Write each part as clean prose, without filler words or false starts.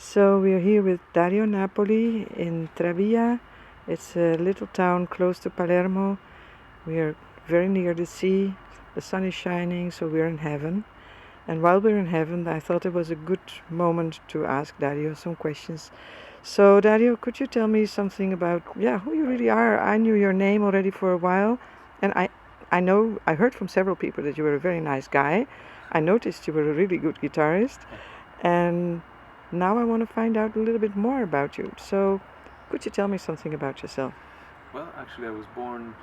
So we are here with Dario Napoli in Trabia. It's a little town close to Palermo. We are very near the sea. The sun is shining, so we're in heaven. And while we're in heaven, I thought it was a good moment to ask Dario some questions. So Dario, could you tell me something about who you really are? I knew your name already for a while, and I heard from several people that you were a very nice guy. I noticed you were a really good guitarist, and now I want to find out a little bit more about you. So, could you tell me something about yourself? Well, actually, I was born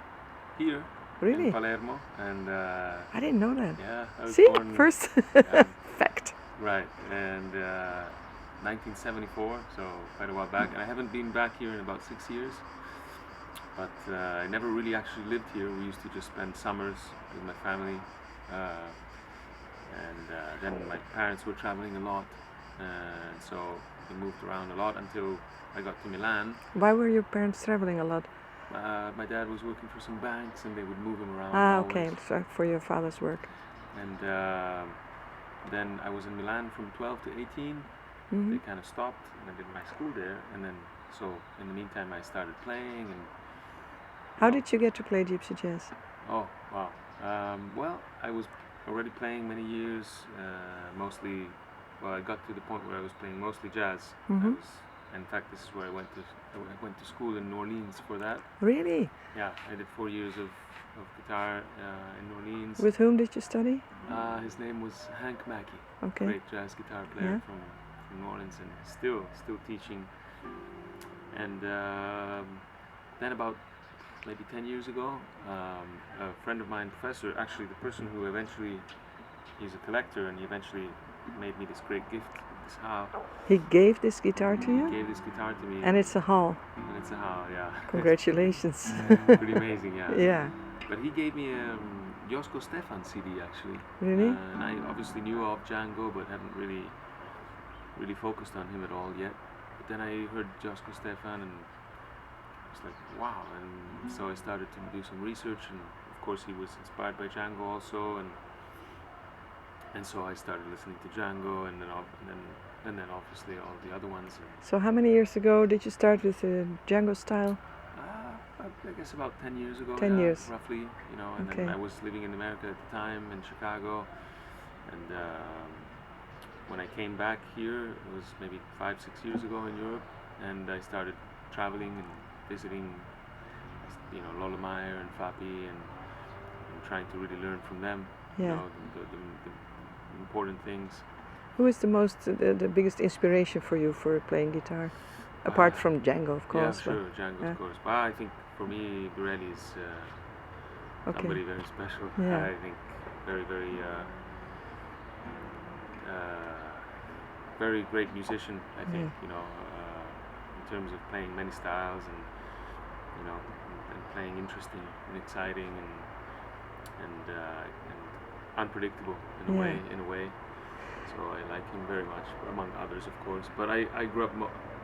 here in Really? Palermo, and I didn't know that. yeah, I was See, born first fact. right, and 1974, so quite a while back. And I haven't been back here in about 6 years, but I never really actually lived here. We used to just spend summers with my family, and then my parents were traveling a lot, and so we moved around a lot until I got to Milan. Why were your parents traveling a lot? My dad was working for some banks, and they would move him around Okay, always. so for your father's work. And then I was in Milan from 12 to 18. They kind of stopped, and I did my school there. And then, so in the meantime, I started playing. And How did you get to play gypsy jazz? oh wow, well, I was already playing many years, mostly. Well, I got to the point where I was playing mostly jazz. In fact, this is where I went to school in New Orleans for that. Really? Yeah, I did 4 years of guitar in New Orleans. With whom did you study? His name was Hank Mackey, Okay. great jazz guitar player from New Orleans, and still teaching. And then about maybe 10 years ago, a friend of mine, professor, actually the person who eventually, he's a collector, and he eventually made me this great gift, this hall. He gave this guitar to you? He gave this guitar to me. And it's a hall. And it's a hall, yeah. Congratulations. Pretty amazing, yeah. Yeah. But he gave me a Josko Stefan CD, actually. Really? And I obviously knew of Django, but hadn't really focused on him at all yet. But then I heard Josko Stefan, and I was like, wow. And so I started to do some research, and of course he was inspired by Django also, and so I started listening to Django, and then obviously all the other ones. So how many years ago did you start with the Django style? I guess about 10 years ago. 10 years. Roughly, and Okay. then I was living in America at the time, in Chicago, and when I came back here, it was maybe 5-6 years ago in Europe, and I started traveling and visiting, Lola Meyer and Fapi, and trying to really learn from them, Yeah. the important things. Who is the biggest inspiration for you for playing guitar? Apart from Django, of course. Yeah, sure, Django, of course. But I think for me, Borelli is somebody very special. Yeah. I think very great musician. I think in terms of playing many styles, and and playing interesting and exciting and unpredictable in a way. So I like him very much, among others, of course. But I grew up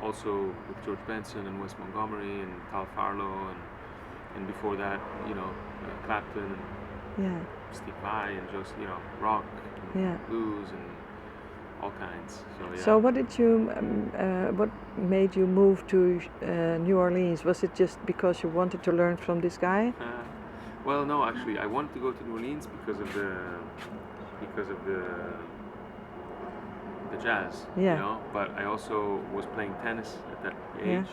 also with George Benson and Wes Montgomery and Tal Farlow, and before that, Clapton and Steve Vai and just rock and blues and all kinds. So yeah. So what made you move to New Orleans? Was it just because you wanted to learn from this guy? Well, no, actually, I wanted to go to New Orleans because of the jazz, But I also was playing tennis at that age,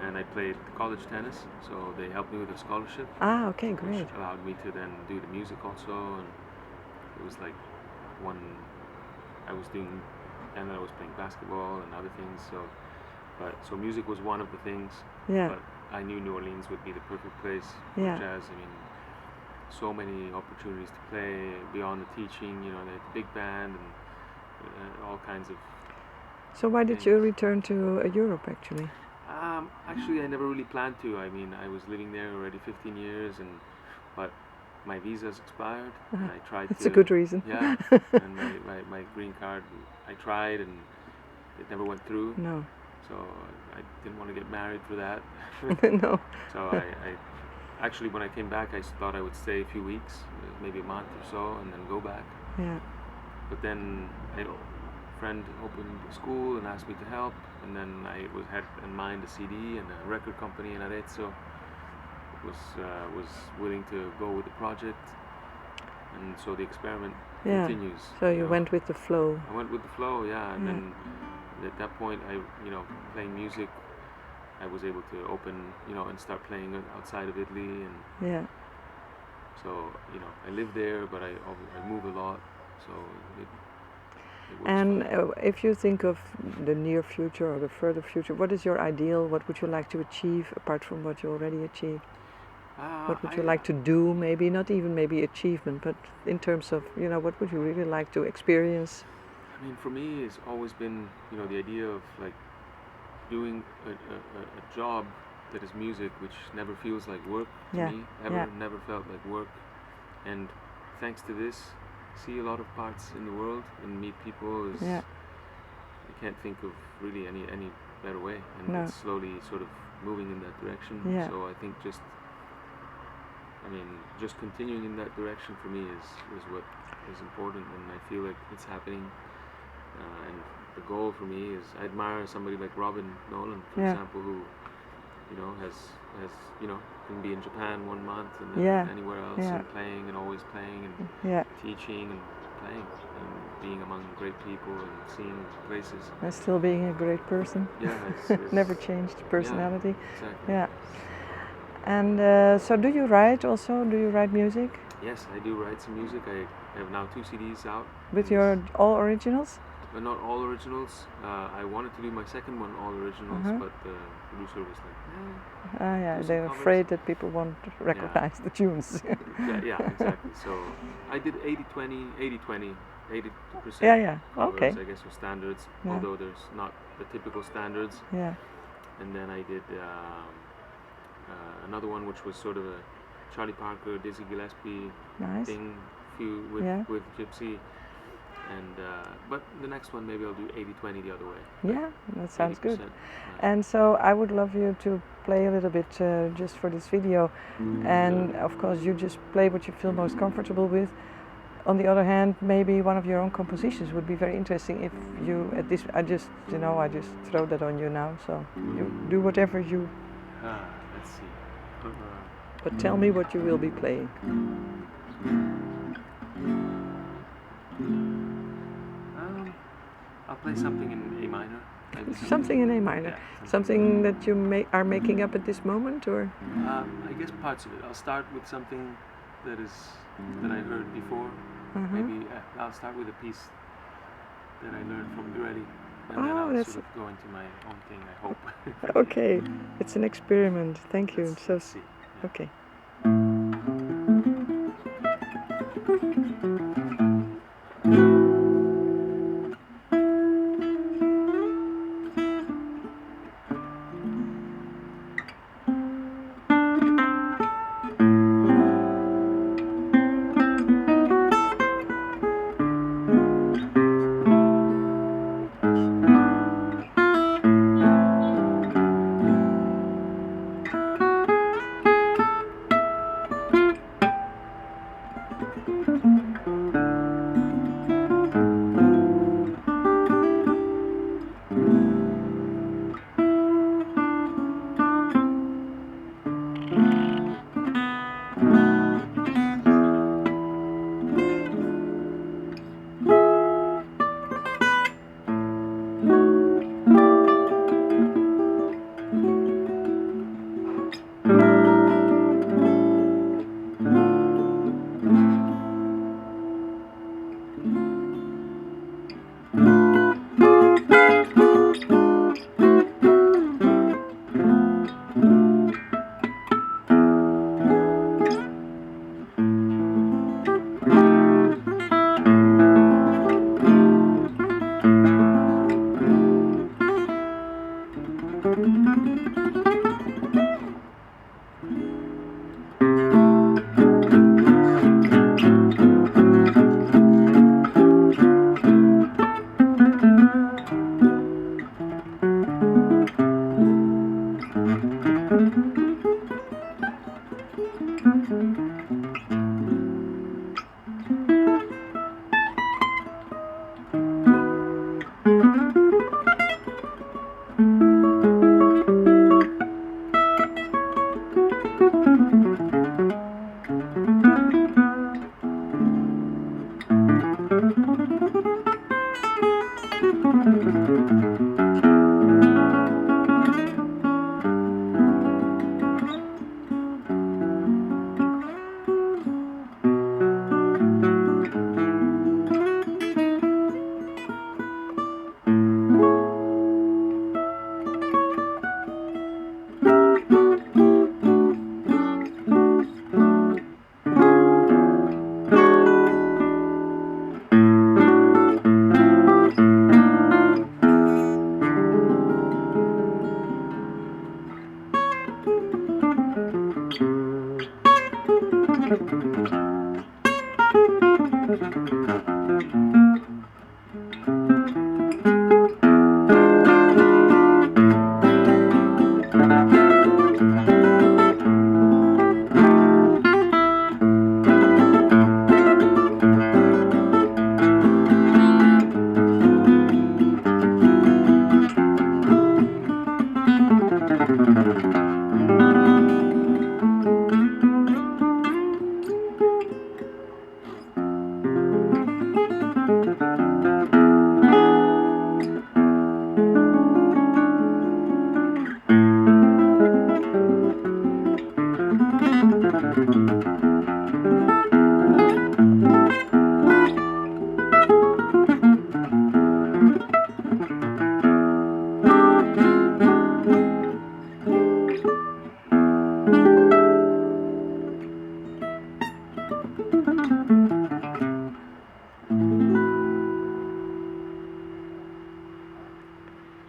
and I played college tennis, so they helped me with a scholarship. Ah, okay, great. Which allowed me to then do the music also, and it was like I was doing, and then I was playing basketball and other things. So music was one of the things. Yeah. But I knew New Orleans would be the perfect place for jazz. I mean, so many opportunities to play beyond the teaching. They had the big band and all kinds of. So why did you return to Europe actually? Actually, I never really planned to. I mean, I was living there already 15 years, but my visa's expired. And I tried. That's a good reason. Yeah, and my green card, I tried, and it never went through. No. So I didn't want to get married for that. No. So I actually, when I came back, I thought I would stay a few weeks, maybe a month or so, and then go back. Yeah. But then friend opened a school and asked me to help, and then I had in mind a CD and a record company in Arezzo was willing to go with the project, and so the experiment continues. So you went with the flow. I went with the flow, and then at that point, playing music, I was able to open, and start playing outside of Italy, and so I live there, but I move a lot, so it works. And if you think of the near future or the further future, what is your ideal? What would you like to achieve apart from what you already achieved? What would you like to do? Maybe not even maybe achievement, but in terms of what would you really like to experience? I mean, for me, it's always been the idea of like doing a job that is music, which never feels like work to me. Never felt like work, and thanks to this, see a lot of parts in the world and meet people. I can't think of really any better way, and it's slowly sort of moving in that direction. So I think just continuing in that direction for me is what is important, and I feel like it's happening. And the goal for me is, I admire somebody like Robin Nolan, for example, who has can be in Japan 1 month and then anywhere else, and playing and always playing and teaching and playing and being among great people and seeing places. And still being a great person. It's never changed personality. Exactly. And so do you write also? Do you write music? Yes, I do write some music. I have now 2 CDs out. With your all originals? But not all originals. I wanted to do my second one all originals, but the producer was like, they're afraid that people won't recognize the tunes. Exactly. So I did 80-20, 80-20, 80% covers, okay. I guess, or standards, although there's not the typical standards. And then I did another one which was sort of a Charlie Parker, Dizzy Gillespie thing, with Gypsy. And but the next one, maybe I'll do 80-20 the other way. Yeah, that sounds good. And so I would love you to play a little bit just for this video. And of course, you just play what you feel most comfortable with. On the other hand, maybe one of your own compositions would be very interesting if you, I just throw that on you now. So you do whatever you. Let's see. But tell me what you will be playing. I'll play something in A minor. Something in A minor. Something that you are making up at this moment, or? I guess parts of it. I'll start with something that I heard before. Maybe I'll start with a piece that I learned from Irene, and then I'll sort of go into my own thing, I hope. Okay, it's an experiment. Thank you. Let's see. Okay.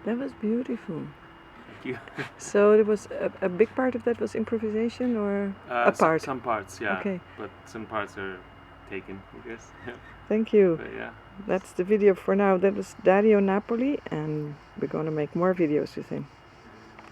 That was beautiful. Thank you. So it was a big part of that was improvisation, or a part? Some parts, yeah. Okay. But some parts are taken, I guess. Thank you. But yeah. That's the video for now. That was Dario Napoli, and we're going to make more videos with him.